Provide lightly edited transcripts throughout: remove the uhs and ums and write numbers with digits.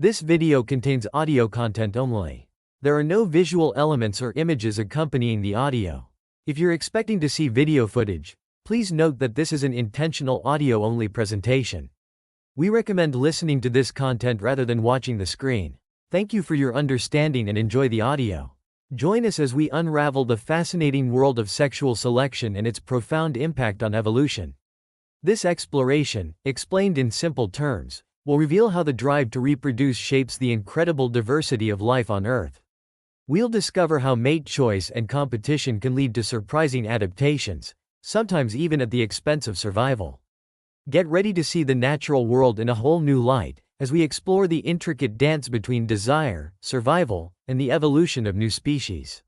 This video contains audio content only. There are no visual elements or images accompanying the audio. If you're expecting to see video footage, please note that this is an intentional audio-only presentation. We recommend listening to this content rather than watching the screen. Thank you for your understanding and enjoy the audio. Join us as we unravel the fascinating world of sexual selection and its profound impact on evolution. This exploration, explained in simple terms, will reveal how the drive to reproduce shapes the incredible diversity of life on Earth. We'll discover how mate choice and competition can lead to surprising adaptations, sometimes even at the expense of survival. Get ready to see the natural world in a whole new light, as we explore the intricate dance between desire, survival, and the evolution of new species.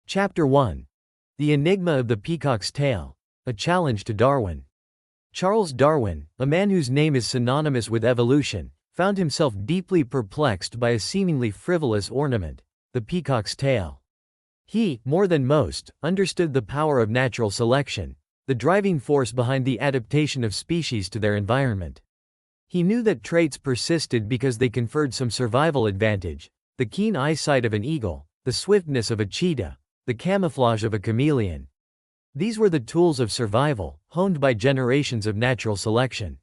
Chapter 1. The Enigma of the Peacock's Tail. A challenge to Darwin. Charles Darwin, a man whose name is synonymous with evolution, found himself deeply perplexed by a seemingly frivolous ornament, the peacock's tail. He, more than most, understood the power of natural selection, the driving force behind the adaptation of species to their environment. He knew that traits persisted because they conferred some survival advantage: the keen eyesight of an eagle, the swiftness of a cheetah, the camouflage of a chameleon. These were the tools of survival, honed by generations of natural selection.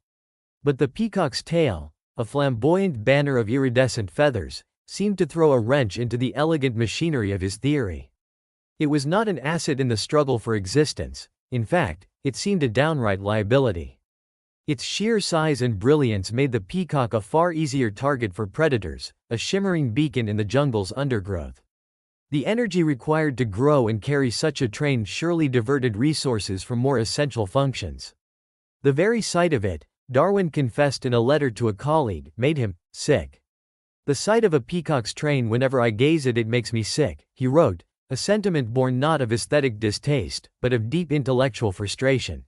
But the peacock's tail, a flamboyant banner of iridescent feathers, seemed to throw a wrench into the elegant machinery of his theory. It was not an asset in the struggle for existence; in fact, it seemed a downright liability. Its sheer size and brilliance made the peacock a far easier target for predators, a shimmering beacon in the jungle's undergrowth. The energy required to grow and carry such a train surely diverted resources from more essential functions. The very sight of it, Darwin confessed in a letter to a colleague, made him sick. "The sight of a peacock's train whenever I gaze at it makes me sick," he wrote, a sentiment born not of aesthetic distaste, but of deep intellectual frustration.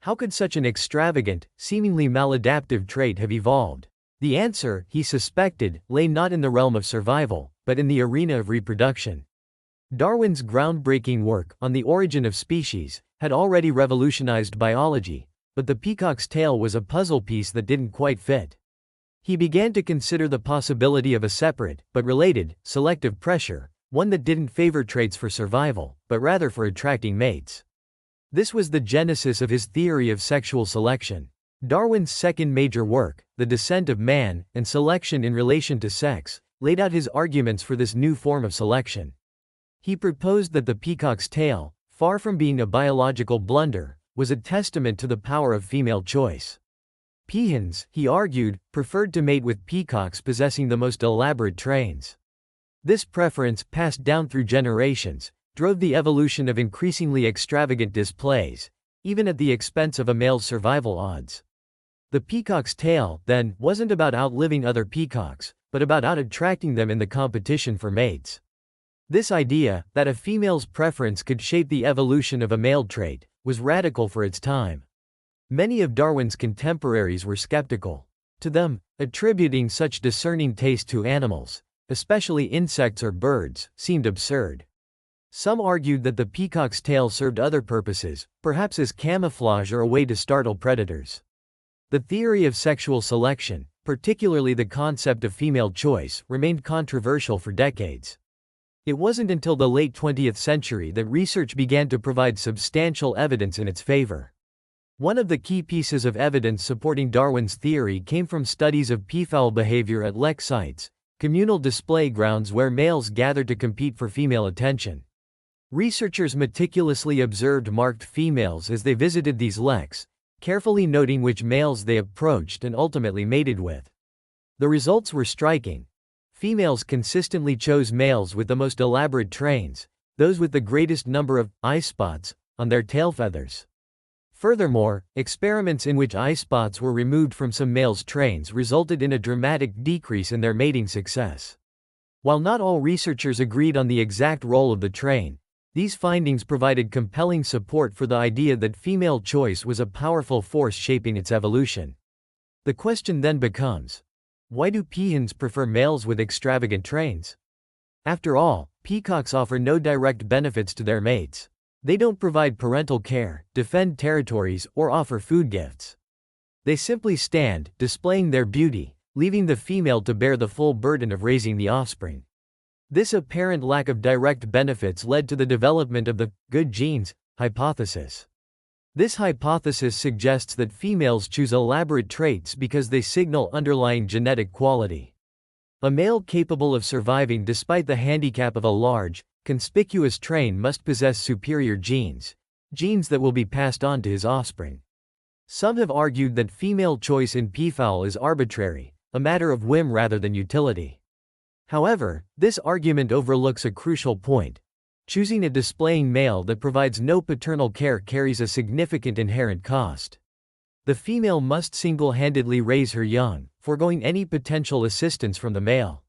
How could such an extravagant, seemingly maladaptive trait have evolved? The answer, he suspected, lay not in the realm of survival, but in the arena of reproduction. Darwin's groundbreaking work, On the Origin of Species, had already revolutionized biology, but the peacock's tail was a puzzle piece that didn't quite fit. He began to consider the possibility of a separate, but related, selective pressure, one that didn't favor traits for survival, but rather for attracting mates. This was the genesis of his theory of sexual selection. Darwin's second major work, The Descent of Man and Selection in Relation to Sex, laid out his arguments for this new form of selection. He proposed that the peacock's tail, far from being a biological blunder, was a testament to the power of female choice. Peahens, he argued, preferred to mate with peacocks possessing the most elaborate trains. This preference, passed down through generations, drove the evolution of increasingly extravagant displays, even at the expense of a male's survival odds. The peacock's tail, then, wasn't about outliving other peacocks, but about out-attracting them in the competition for mates. This idea, that a female's preference could shape the evolution of a male trait, was radical for its time. Many of Darwin's contemporaries were skeptical. To them, attributing such discerning taste to animals, especially insects or birds, seemed absurd. Some argued that the peacock's tail served other purposes, perhaps as camouflage or a way to startle predators. The theory of sexual selection, particularly the concept of female choice, remained controversial for decades. It wasn't until the late 20th century that research began to provide substantial evidence in its favor. One of the key pieces of evidence supporting Darwin's theory came from studies of peafowl behavior at lek sites, communal display grounds where males gathered to compete for female attention. Researchers meticulously observed marked females as they visited these leks, carefully noting which males they approached and ultimately mated with. The results were striking. Females consistently chose males with the most elaborate trains, those with the greatest number of eye spots on their tail feathers. Furthermore, experiments in which eye spots were removed from some males' trains resulted in a dramatic decrease in their mating success. While not all researchers agreed on the exact role of the train, these findings provided compelling support for the idea that female choice was a powerful force shaping its evolution. The question then becomes, why do peahens prefer males with extravagant trains? After all, peacocks offer no direct benefits to their mates. They don't provide parental care, defend territories, or offer food gifts. They simply stand, displaying their beauty, leaving the female to bear the full burden of raising the offspring. This apparent lack of direct benefits led to the development of the good genes hypothesis. This hypothesis suggests that females choose elaborate traits because they signal underlying genetic quality. A male capable of surviving despite the handicap of a large, conspicuous train must possess superior genes that will be passed on to his offspring. Some have argued that female choice in peafowl is arbitrary, a matter of whim rather than utility. However, this argument overlooks a crucial point. Choosing a displaying male that provides no paternal care carries a significant inherent cost. The female must single-handedly raise her young, foregoing any potential assistance from the male.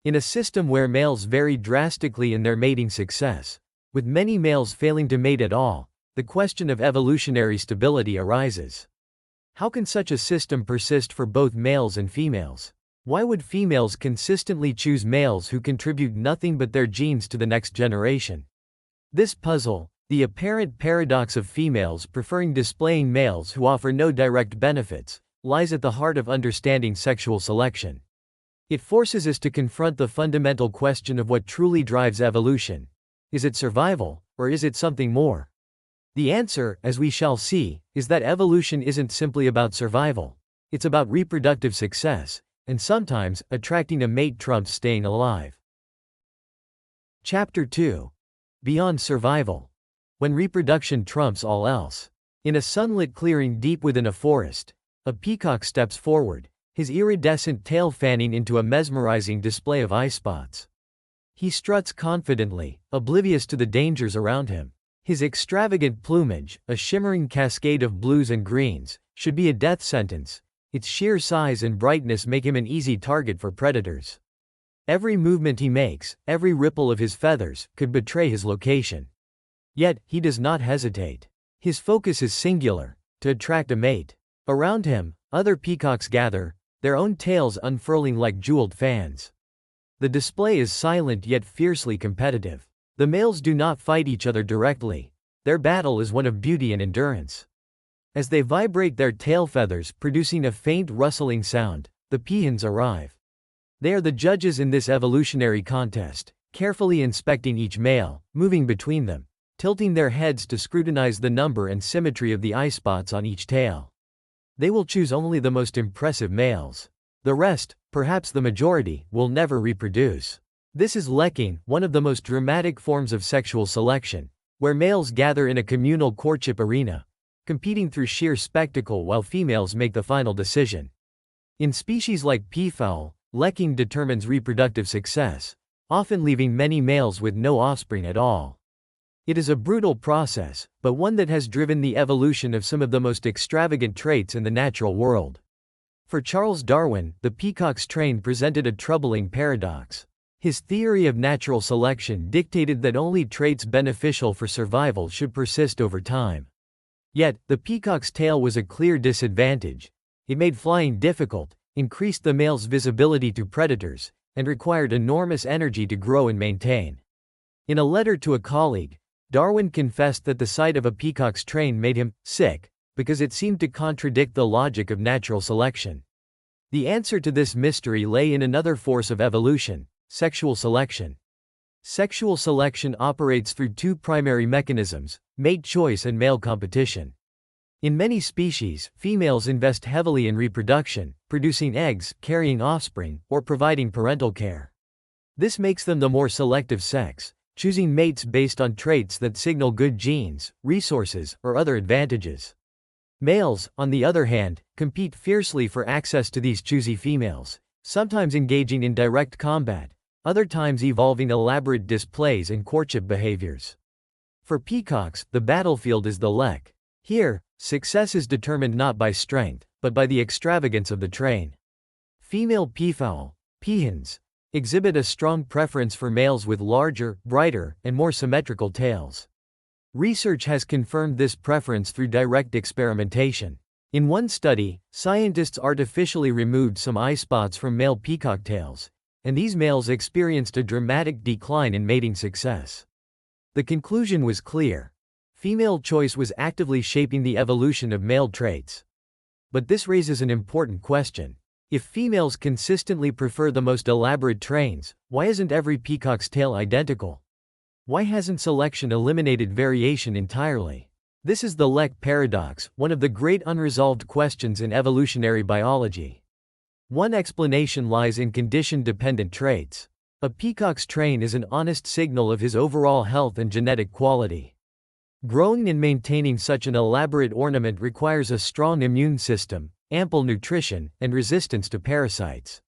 In a system where males vary drastically in their mating success, with many males failing to mate at all, the question of evolutionary stability arises. How can such a system persist for both males and females? Why would females consistently choose males who contribute nothing but their genes to the next generation? This puzzle, the apparent paradox of females preferring displaying males who offer no direct benefits, lies at the heart of understanding sexual selection. It forces us to confront the fundamental question of what truly drives evolution. Is it survival, or is it something more? The answer, as we shall see, is that evolution isn't simply about survival. It's about reproductive success, and sometimes, attracting a mate trumps staying alive. Chapter 2. Beyond survival. When reproduction trumps all else. In a sunlit clearing deep within a forest, a peacock steps forward, his iridescent tail fanning into a mesmerizing display of eye spots. He struts confidently, oblivious to the dangers around him. His extravagant plumage, a shimmering cascade of blues and greens, should be a death sentence. Its sheer size and brightness make him an easy target for predators. Every movement he makes, every ripple of his feathers, could betray his location. Yet, he does not hesitate. His focus is singular: to attract a mate. Around him, other peacocks gather, their own tails unfurling like jeweled fans. The display is silent yet fiercely competitive. The males do not fight each other directly. Their battle is one of beauty and endurance. As they vibrate their tail feathers, producing a faint rustling sound, the peahens arrive. They are the judges in this evolutionary contest, carefully inspecting each male, moving between them, tilting their heads to scrutinize the number and symmetry of the eye spots on each tail. They will choose only the most impressive males. The rest, perhaps the majority, will never reproduce. This is lekking, one of the most dramatic forms of sexual selection, where males gather in a communal courtship arena, competing through sheer spectacle while females make the final decision. In species like peafowl, lekking determines reproductive success, often leaving many males with no offspring at all. It is a brutal process, but one that has driven the evolution of some of the most extravagant traits in the natural world. For Charles Darwin, the peacock's train presented a troubling paradox. His theory of natural selection dictated that only traits beneficial for survival should persist over time. Yet, the peacock's tail was a clear disadvantage. It made flying difficult, increased the male's visibility to predators, and required enormous energy to grow and maintain. In a letter to a colleague, Darwin confessed that the sight of a peacock's train made him sick, because it seemed to contradict the logic of natural selection. The answer to this mystery lay in another force of evolution: sexual selection. Sexual selection operates through two primary mechanisms: mate choice and male competition. In many species, females invest heavily in reproduction, producing eggs, carrying offspring, or providing parental care. This makes them the more selective sex, choosing mates based on traits that signal good genes, resources, or other advantages. Males, on the other hand, compete fiercely for access to these choosy females, sometimes engaging in direct combat, other times evolving elaborate displays and courtship behaviors. For peacocks, the battlefield is the lek. Here, success is determined not by strength, but by the extravagance of the train. Female peafowl, peahens, exhibit a strong preference for males with larger, brighter, and more symmetrical tails. Research has confirmed this preference through direct experimentation. In one study, scientists artificially removed some eye spots from male peacock tails, and these males experienced a dramatic decline in mating success. The conclusion was clear. Female choice was actively shaping the evolution of male traits. But this raises an important question. If females consistently prefer the most elaborate trains, why isn't every peacock's tail identical? Why hasn't selection eliminated variation entirely? This is the Leck paradox, one of the great unresolved questions in evolutionary biology. One explanation lies in condition-dependent traits. A peacock's train is an honest signal of his overall health and genetic quality. Growing and maintaining such an elaborate ornament requires a strong immune system, ample nutrition, and resistance to parasites.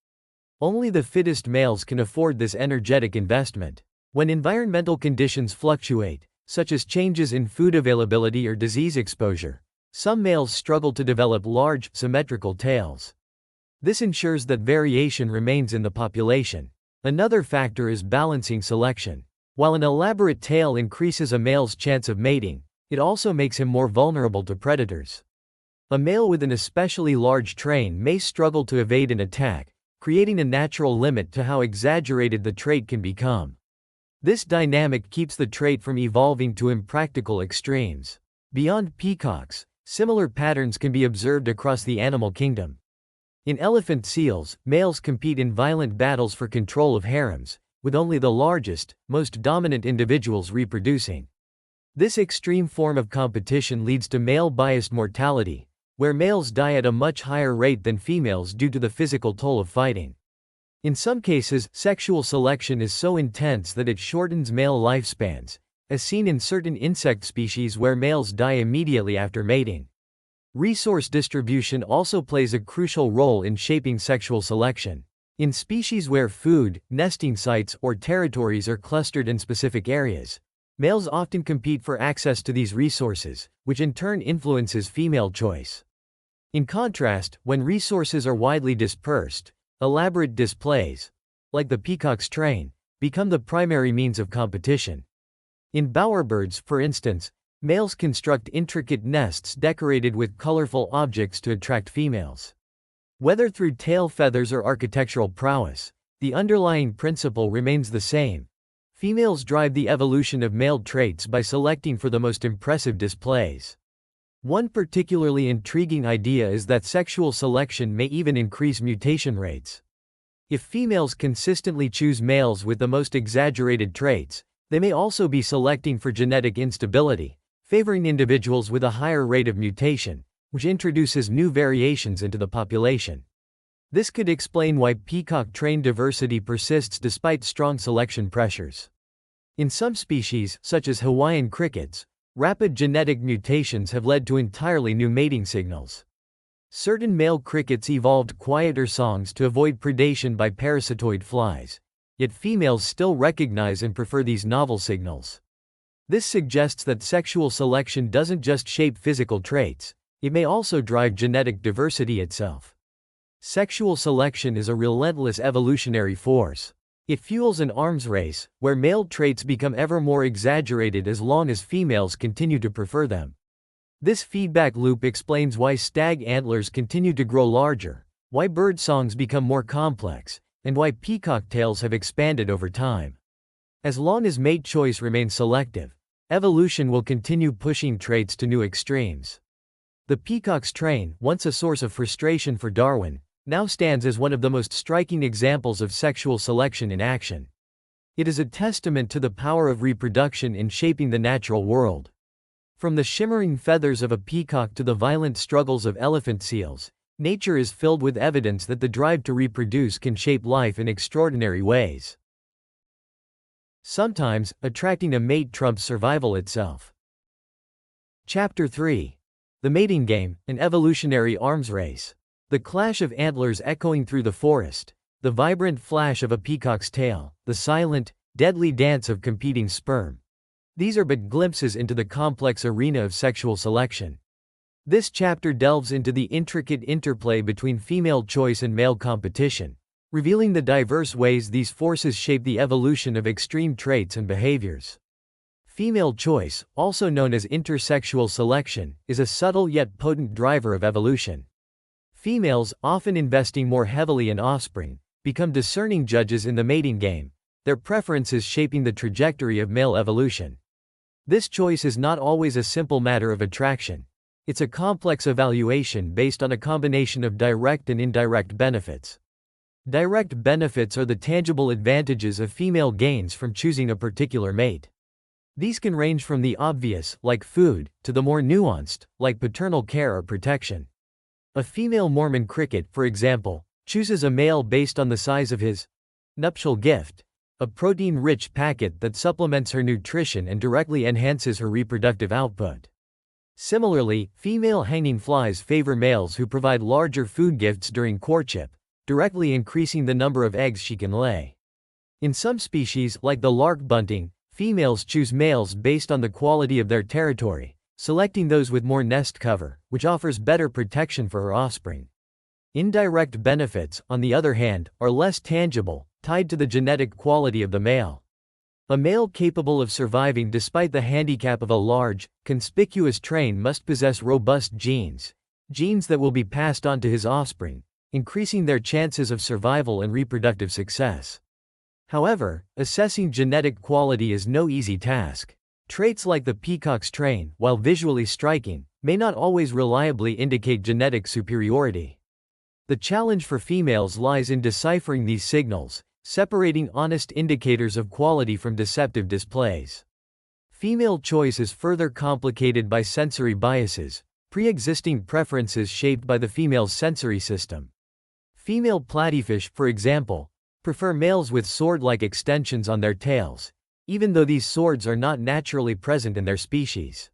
Only the fittest males can afford this energetic investment. When environmental conditions fluctuate, such as changes in food availability or disease exposure, some males struggle to develop large, symmetrical tails. This ensures that variation remains in the population. Another factor is balancing selection. While an elaborate tail increases a male's chance of mating, it also makes him more vulnerable to predators. A male with an especially large train may struggle to evade an attack, creating a natural limit to how exaggerated the trait can become. This dynamic keeps the trait from evolving to impractical extremes. Beyond peacocks, similar patterns can be observed across the animal kingdom. In elephant seals, males compete in violent battles for control of harems, with only the largest, most dominant individuals reproducing. This extreme form of competition leads to male-biased mortality, where males die at a much higher rate than females due to the physical toll of fighting. In some cases, sexual selection is so intense that it shortens male lifespans, as seen in certain insect species where males die immediately after mating. Resource distribution also plays a crucial role in shaping sexual selection. In species where food, nesting sites, or territories are clustered in specific areas, males often compete for access to these resources, which in turn influences female choice. In contrast, when resources are widely dispersed, elaborate displays, like the peacock's train, become the primary means of competition. In bowerbirds, for instance, males construct intricate nests decorated with colorful objects to attract females. Whether through tail feathers or architectural prowess, the underlying principle remains the same. Females drive the evolution of male traits by selecting for the most impressive displays. One particularly intriguing idea is that sexual selection may even increase mutation rates. If females consistently choose males with the most exaggerated traits, they may also be selecting for genetic instability, favoring individuals with a higher rate of mutation, which introduces new variations into the population. This could explain why peacock train diversity persists despite strong selection pressures. In some species, such as Hawaiian crickets, rapid genetic mutations have led to entirely new mating signals. Certain male crickets evolved quieter songs to avoid predation by parasitoid flies, yet females still recognize and prefer these novel signals. This suggests that sexual selection doesn't just shape physical traits, it may also drive genetic diversity itself. Sexual selection is a relentless evolutionary force. It fuels an arms race, where male traits become ever more exaggerated as long as females continue to prefer them. This feedback loop explains why stag antlers continue to grow larger, why bird songs become more complex, and why peacock tails have expanded over time. As long as mate choice remains selective, evolution will continue pushing traits to new extremes. The peacock's train, once a source of frustration for Darwin, now stands as one of the most striking examples of sexual selection in action. It is a testament to the power of reproduction in shaping the natural world. From the shimmering feathers of a peacock to the violent struggles of elephant seals, nature is filled with evidence that the drive to reproduce can shape life in extraordinary ways. Sometimes, attracting a mate trumps survival itself. Chapter 3. The Mating Game, an Evolutionary Arms Race. The clash of antlers echoing through the forest, the vibrant flash of a peacock's tail, the silent, deadly dance of competing sperm. These are but glimpses into the complex arena of sexual selection. This chapter delves into the intricate interplay between female choice and male competition, revealing the diverse ways these forces shape the evolution of extreme traits and behaviors. Female choice, also known as intersexual selection, is a subtle yet potent driver of evolution. Females, often investing more heavily in offspring, become discerning judges in the mating game, their preferences shaping the trajectory of male evolution. This choice is not always a simple matter of attraction. It's a complex evaluation based on a combination of direct and indirect benefits. Direct benefits are the tangible advantages a female gains from choosing a particular mate. These can range from the obvious, like food, to the more nuanced, like paternal care or protection. A female Mormon cricket, for example, chooses a male based on the size of his nuptial gift, a protein-rich packet that supplements her nutrition and directly enhances her reproductive output. Similarly, female hanging flies favor males who provide larger food gifts during courtship, directly increasing the number of eggs she can lay. In some species, like the lark bunting, females choose males based on the quality of their territory, selecting those with more nest cover, which offers better protection for her offspring. Indirect benefits, on the other hand, are less tangible, tied to the genetic quality of the male. A male capable of surviving despite the handicap of a large, conspicuous train must possess robust genes that will be passed on to his offspring, increasing their chances of survival and reproductive success. However, assessing genetic quality is no easy task. Traits like the peacock's train, while visually striking, may not always reliably indicate genetic superiority. The challenge for females lies in deciphering these signals, separating honest indicators of quality from deceptive displays. Female choice is further complicated by sensory biases, pre-existing preferences shaped by the female's sensory system. Female platyfish, for example, prefer males with sword-like extensions on their tails, even though these swords are not naturally present in their species.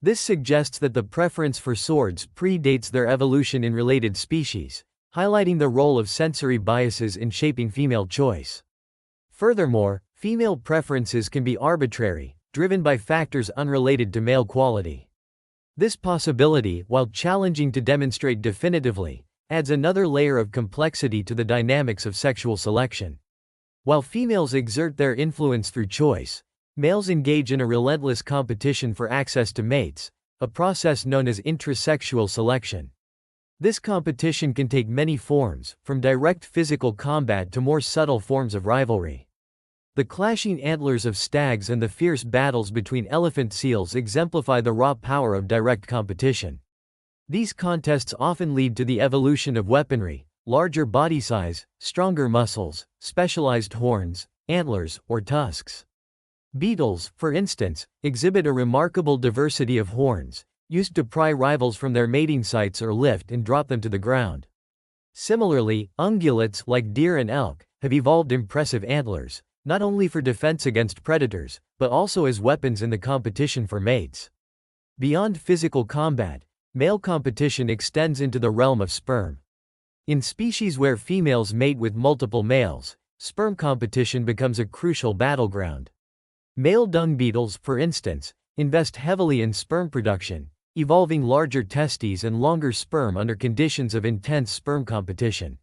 This suggests that the preference for swords predates their evolution in related species, highlighting the role of sensory biases in shaping female choice. Furthermore, female preferences can be arbitrary, driven by factors unrelated to male quality. This possibility, while challenging to demonstrate definitively, adds another layer of complexity to the dynamics of sexual selection. While females exert their influence through choice, males engage in a relentless competition for access to mates, a process known as intrasexual selection. This competition can take many forms, from direct physical combat to more subtle forms of rivalry. The clashing antlers of stags and the fierce battles between elephant seals exemplify the raw power of direct competition. These contests often lead to the evolution of weaponry, larger body size, stronger muscles, specialized horns, antlers, or tusks. Beetles, for instance, exhibit a remarkable diversity of horns, used to pry rivals from their mating sites or lift and drop them to the ground. Similarly, ungulates, like deer and elk, have evolved impressive antlers, not only for defense against predators, but also as weapons in the competition for mates. Beyond physical combat, male competition extends into the realm of sperm. In species where females mate with multiple males, sperm competition becomes a crucial battleground. Male dung beetles, for instance, invest heavily in sperm production, evolving larger testes and longer sperm under conditions of intense sperm competition.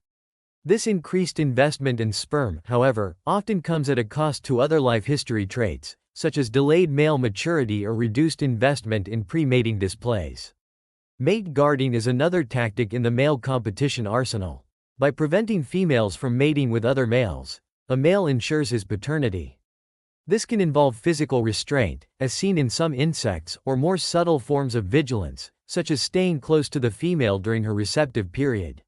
This increased investment in sperm, however, often comes at a cost to other life history traits, such as delayed male maturity or reduced investment in pre-mating displays. Mate guarding is another tactic in the male competition arsenal. By preventing females from mating with other males, a male ensures his paternity. This can involve physical restraint, as seen in some insects, or more subtle forms of vigilance, such as staying close to the female during her receptive period.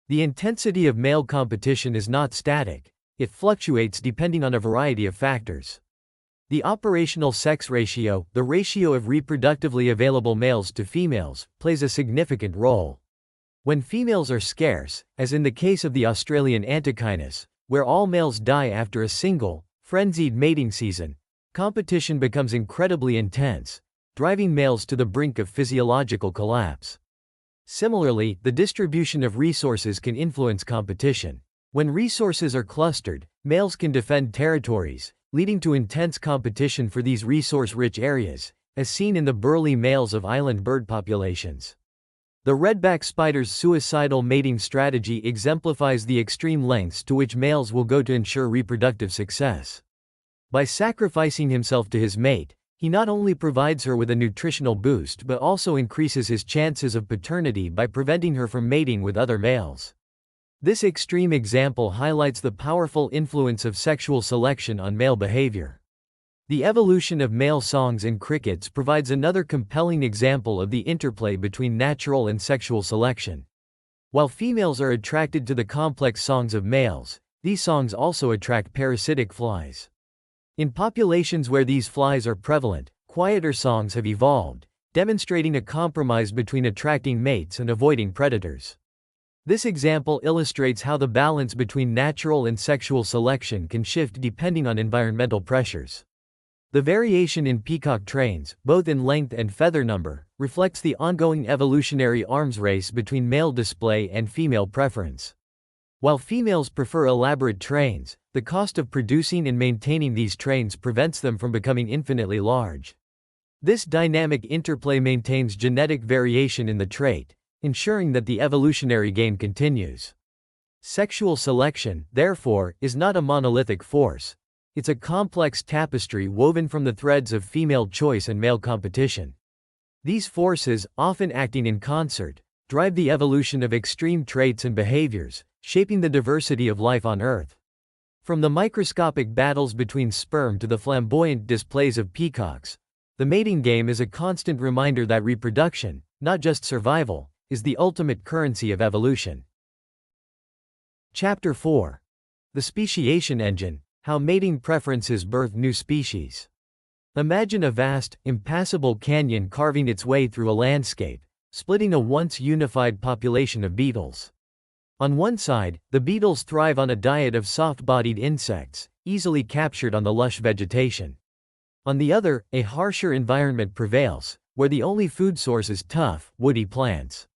The intensity of male competition is not static, it fluctuates depending on a variety of factors. The operational sex ratio, the ratio of reproductively available males to females, plays a significant role. When females are scarce, as in the case of the Australian antechinus, where all males die after a single, frenzied mating season, competition becomes incredibly intense, driving males to the brink of physiological collapse. Similarly, the distribution of resources can influence competition. When resources are clustered, males can defend territories, leading to intense competition for these resource-rich areas, as seen in the burly males of island bird populations. The redback spider's suicidal mating strategy exemplifies the extreme lengths to which males will go to ensure reproductive success. By sacrificing himself to his mate, he not only provides her with a nutritional boost but also increases his chances of paternity by preventing her from mating with other males. This extreme example highlights the powerful influence of sexual selection on male behavior. The evolution of male songs in crickets provides another compelling example of the interplay between natural and sexual selection. While females are attracted to the complex songs of males, these songs also attract parasitic flies. In populations where these flies are prevalent, quieter songs have evolved, demonstrating a compromise between attracting mates and avoiding predators. This example illustrates how the balance between natural and sexual selection can shift depending on environmental pressures. The variation in peacock trains, both in length and feather number, reflects the ongoing evolutionary arms race between male display and female preference. While females prefer elaborate trains, the cost of producing and maintaining these trains prevents them from becoming infinitely large. This dynamic interplay maintains genetic variation in the trait, ensuring that the evolutionary game continues. Sexual selection, therefore, is not a monolithic force. It's a complex tapestry woven from the threads of female choice and male competition. These forces, often acting in concert, drive the evolution of extreme traits and behaviors, shaping the diversity of life on Earth. From the microscopic battles between sperm to the flamboyant displays of peacocks, the mating game is a constant reminder that reproduction, not just survival, is the ultimate currency of evolution. Chapter 4. The Speciation Engine: How Mating Preferences Birth New Species. Imagine a vast, impassable canyon carving its way through a landscape, splitting a once unified population of beetles. On one side, the beetles thrive on a diet of soft-bodied insects, easily captured on the lush vegetation. On the other, a harsher environment prevails, where the only food source is tough, woody plants.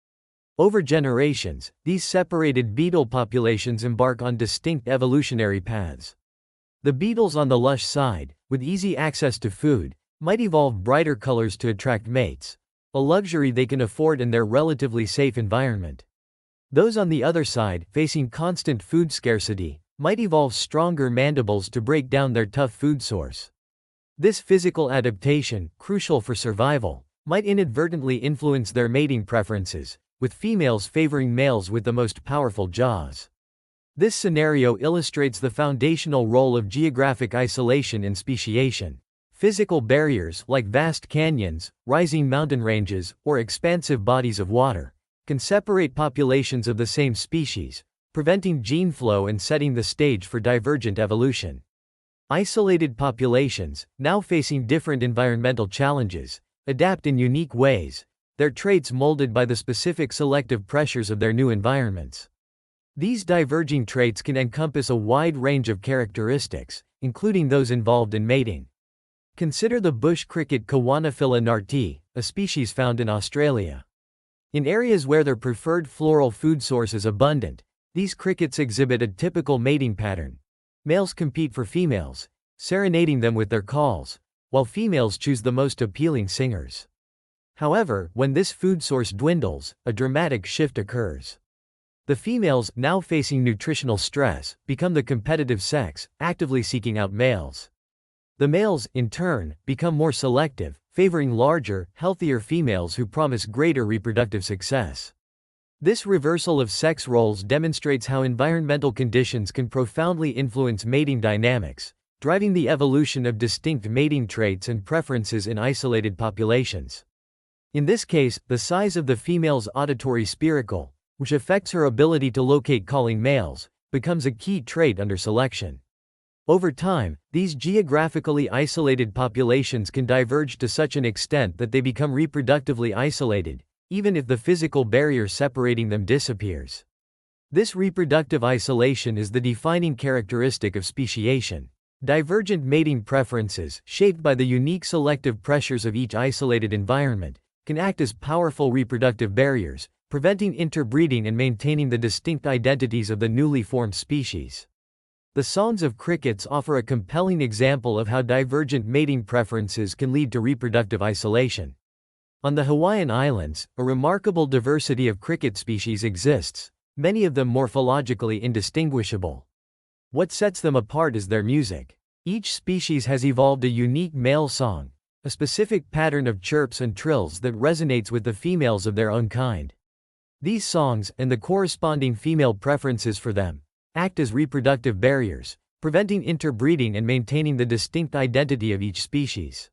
Over generations, these separated beetle populations embark on distinct evolutionary paths. The beetles on the lush side, with easy access to food, might evolve brighter colors to attract mates, a luxury they can afford in their relatively safe environment. Those on the other side, facing constant food scarcity, might evolve stronger mandibles to break down their tough food source. This physical adaptation, crucial for survival, might inadvertently influence their mating preferences, with females favoring males with the most powerful jaws. This scenario illustrates the foundational role of geographic isolation in speciation. Physical barriers, like vast canyons, rising mountain ranges, or expansive bodies of water, can separate populations of the same species, preventing gene flow and setting the stage for divergent evolution. Isolated populations, now facing different environmental challenges, adapt in unique ways, their traits molded by the specific selective pressures of their new environments. These diverging traits can encompass a wide range of characteristics, including those involved in mating. Consider the bush cricket Coanophylla narti, a species found in Australia. In areas where their preferred floral food source is abundant, these crickets exhibit a typical mating pattern. Males compete for females, serenading them with their calls, while females choose the most appealing singers. However, when this food source dwindles, a dramatic shift occurs. The females, now facing nutritional stress, become the competitive sex, actively seeking out males. The males, in turn, become more selective, favoring larger, healthier females who promise greater reproductive success. This reversal of sex roles demonstrates how environmental conditions can profoundly influence mating dynamics, driving the evolution of distinct mating traits and preferences in isolated populations. In this case, the size of the female's auditory spiracle, which affects her ability to locate calling males, becomes a key trait under selection. Over time, these geographically isolated populations can diverge to such an extent that they become reproductively isolated, even if the physical barrier separating them disappears. This reproductive isolation is the defining characteristic of speciation. Divergent mating preferences, shaped by the unique selective pressures of each isolated environment, can act as powerful reproductive barriers, preventing interbreeding and maintaining the distinct identities of the newly formed species. The songs of crickets offer a compelling example of how divergent mating preferences can lead to reproductive isolation. On the Hawaiian Islands, a remarkable diversity of cricket species exists, many of them morphologically indistinguishable. What sets them apart is their music. Each species has evolved a unique male song, a specific pattern of chirps and trills that resonates with the females of their own kind. These songs, and the corresponding female preferences for them, act as reproductive barriers, preventing interbreeding and maintaining the distinct identity of each species.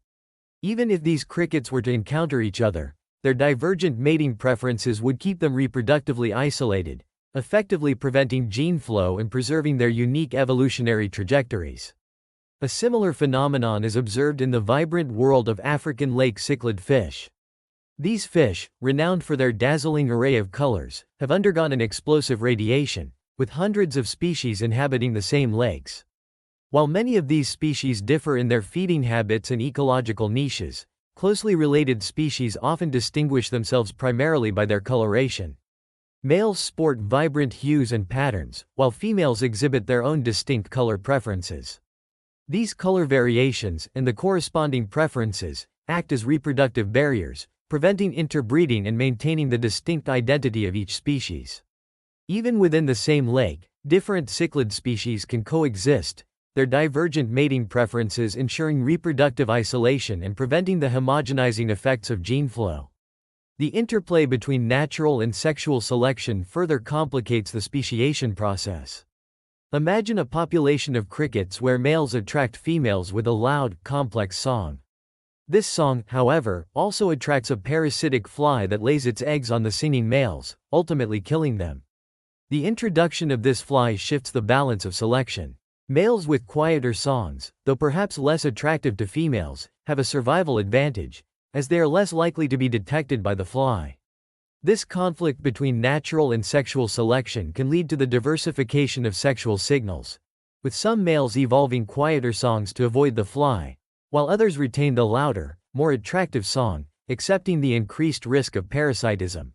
Even if these crickets were to encounter each other, their divergent mating preferences would keep them reproductively isolated, effectively preventing gene flow and preserving their unique evolutionary trajectories. A similar phenomenon is observed in the vibrant world of African lake cichlid fish. These fish, renowned for their dazzling array of colors, have undergone an explosive radiation, with hundreds of species inhabiting the same lakes. While many of these species differ in their feeding habits and ecological niches, closely related species often distinguish themselves primarily by their coloration. Males sport vibrant hues and patterns, while females exhibit their own distinct color preferences. These color variations, and the corresponding preferences, act as reproductive barriers, preventing interbreeding and maintaining the distinct identity of each species. Even within the same lake, different cichlid species can coexist, their divergent mating preferences ensuring reproductive isolation and preventing the homogenizing effects of gene flow. The interplay between natural and sexual selection further complicates the speciation process. Imagine a population of crickets where males attract females with a loud, complex song. This song, however, also attracts a parasitic fly that lays its eggs on the singing males, ultimately killing them. The introduction of this fly shifts the balance of selection. Males with quieter songs, though perhaps less attractive to females, have a survival advantage, as they are less likely to be detected by the fly. This conflict between natural and sexual selection can lead to the diversification of sexual signals, with some males evolving quieter songs to avoid the fly, while others retain the louder, more attractive song, accepting the increased risk of parasitism.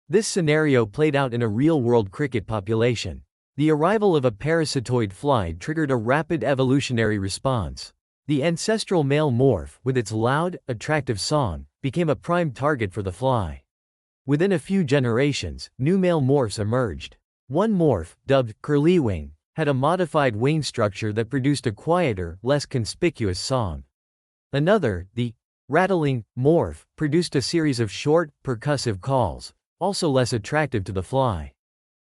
This scenario played out in a real-world cricket population. The arrival of a parasitoid fly triggered a rapid evolutionary response. The ancestral male morph, with its loud, attractive song, became a prime target for the fly. Within a few generations, new male morphs emerged. One morph, dubbed curlywing, had a modified wing structure that produced a quieter, less conspicuous song. Another, the rattling morph, produced a series of short, percussive calls, also less attractive to the fly.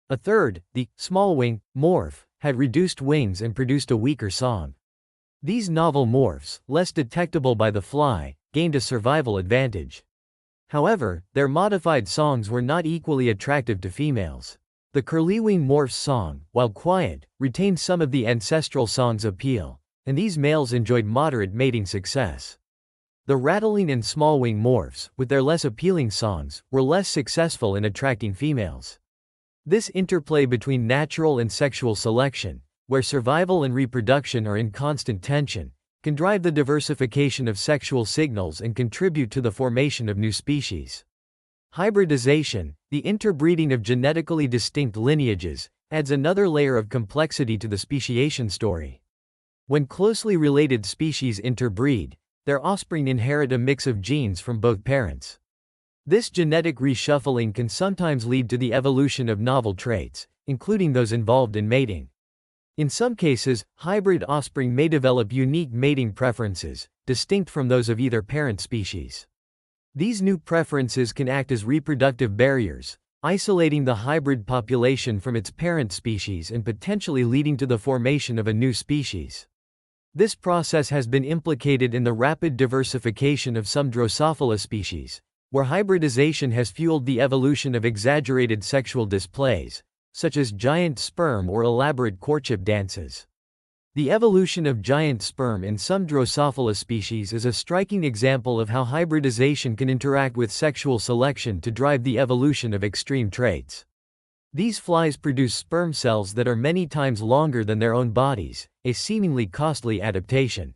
A third, the smallwing morph, had reduced wings and produced a weaker song. These novel morphs, less detectable by the fly, gained a survival advantage. However, their modified songs were not equally attractive to females. The curlywing morph's song, while quiet, retained some of the ancestral song's appeal, and these males enjoyed moderate mating success. The rattling and smallwing morphs, with their less appealing songs, were less successful in attracting females. This interplay between natural and sexual selection, where survival and reproduction are in constant tension, can drive the diversification of sexual signals and contribute to the formation of new species. Hybridization, the interbreeding of genetically distinct lineages, adds another layer of complexity to the speciation story. When closely related species interbreed, their offspring inherit a mix of genes from both parents. This genetic reshuffling can sometimes lead to the evolution of novel traits, including those involved in mating. In some cases, hybrid offspring may develop unique mating preferences, distinct from those of either parent species. These new preferences can act as reproductive barriers, isolating the hybrid population from its parent species and potentially leading to the formation of a new species. This process has been implicated in the rapid diversification of some Drosophila species, where hybridization has fueled the evolution of exaggerated sexual displays, such as giant sperm or elaborate courtship dances. The evolution of giant sperm in some Drosophila species is a striking example of how hybridization can interact with sexual selection to drive the evolution of extreme traits. These flies produce sperm cells that are many times longer than their own bodies, a seemingly costly adaptation.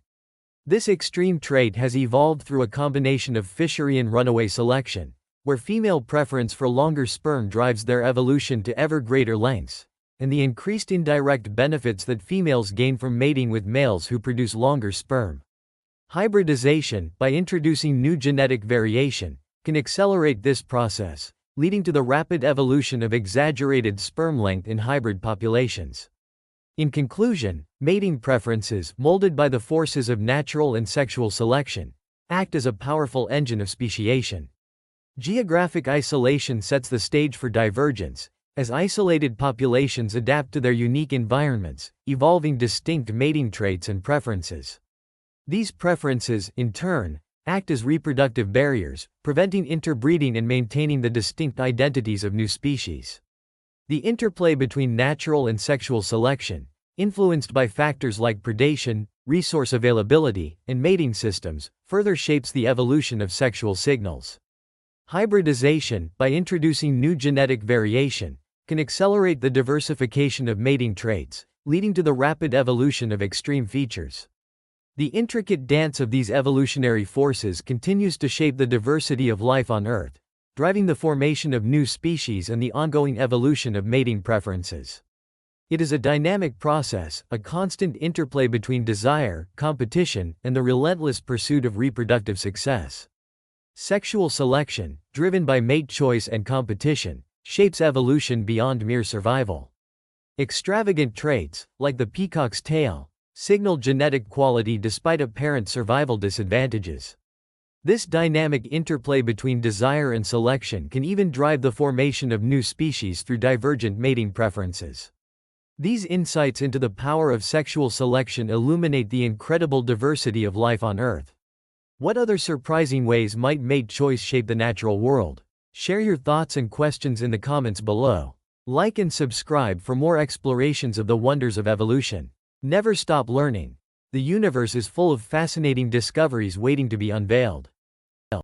This extreme trait has evolved through a combination of fishery and runaway selection, where female preference for longer sperm drives their evolution to ever greater lengths, and the increased indirect benefits that females gain from mating with males who produce longer sperm. Hybridization, by introducing new genetic variation, can accelerate this process, leading to the rapid evolution of exaggerated sperm length in hybrid populations. In conclusion, mating preferences, molded by the forces of natural and sexual selection, act as a powerful engine of speciation. Geographic isolation sets the stage for divergence, As isolated populations adapt to their unique environments, evolving distinct mating traits and preferences. These preferences, in turn, act as reproductive barriers, preventing interbreeding and maintaining the distinct identities of new species. The interplay between natural and sexual selection, influenced by factors like predation, resource availability, and mating systems, further shapes the evolution of sexual signals. Hybridization, by introducing new genetic variation, can accelerate the diversification of mating traits, leading to the rapid evolution of extreme features. The intricate dance of these evolutionary forces continues to shape the diversity of life on Earth, driving the formation of new species and the ongoing evolution of mating preferences. It is a dynamic process, a constant interplay between desire, competition, and the relentless pursuit of reproductive success. Sexual selection, driven by mate choice and competition, shapes evolution beyond mere survival. Extravagant traits, like the peacock's tail, signal genetic quality despite apparent survival disadvantages. This dynamic interplay between desire and selection can even drive the formation of new species through divergent mating preferences. These insights into the power of sexual selection illuminate the incredible diversity of life on Earth. What other surprising ways might mate choice shape the natural world? Share your thoughts and questions in the comments below. Like and subscribe for more explorations of the wonders of evolution. Never stop learning. The universe is full of fascinating discoveries waiting to be unveiled.